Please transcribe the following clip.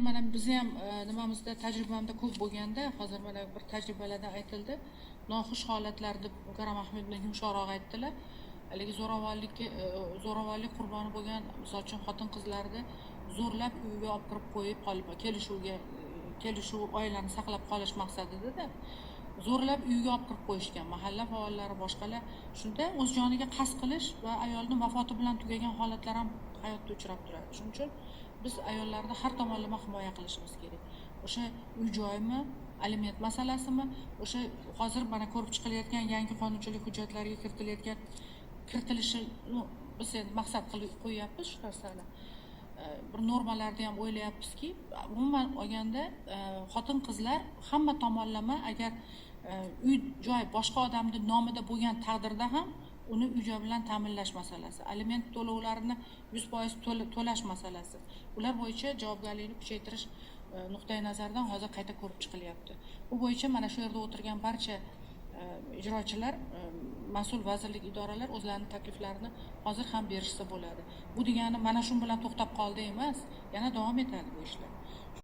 mana bizni ham nimamizda tajribamda ko'p bo'lganda, hozir mana bir tajribalarda aytildi. Noxush holatlar deb Karam Ahmedovning yumshoqroq aytdilar. Haligi zo'ravonlik qurboni bo'lgan, misol uchun xotin-qizlarni zo'rlab uyiga olib kirib qo'yib qolib, kelishuv oilani saqlab qolish maqsadida zo'rlab uyiga olib kirib qo'yishgan. Mahalla faollari, boshqalar shunda o'z joniga qasd qilish va ayolning vafoti bilan tugagan holatlar ham hayotda uchrab turadi. Shuning uchun biz ayollarni har tomonlama himoya qilishimiz kerak. O'sha uy-joymi, aliment masalasimi, o'sha hozir mana ko'rib chiqilayotgan yangi qonunchilik hujjatlariga kiritilishi biz endi maqsad qilib qo'yyapmiz shu narsani. Bir normalarni ham o'ylayapmizki, umuman olganda xotin-qizlar hamma tomonlama agar uy-joy boshqa odamning nomida bo'lgan taqdirda ham uni uy-joy bilan ta'minlash masalasi, aliment to'lovlarini 100% to'lash masalasi. Ular bo'yicha javobgarlikni kuchaytirish nuqtai nazaridan hozir qayta ko'rib chiqilyapti. Bu bo'yicha mana shu yerda o'tirgan barcha ijrochilar, mas'ul vazirlik, idoralar o'zlarining takliflarini hozir ham berishsa bo'ladi. Bu degani mana shu bilan to'xtab qoldi emas, yana davom etadi bu ishlar.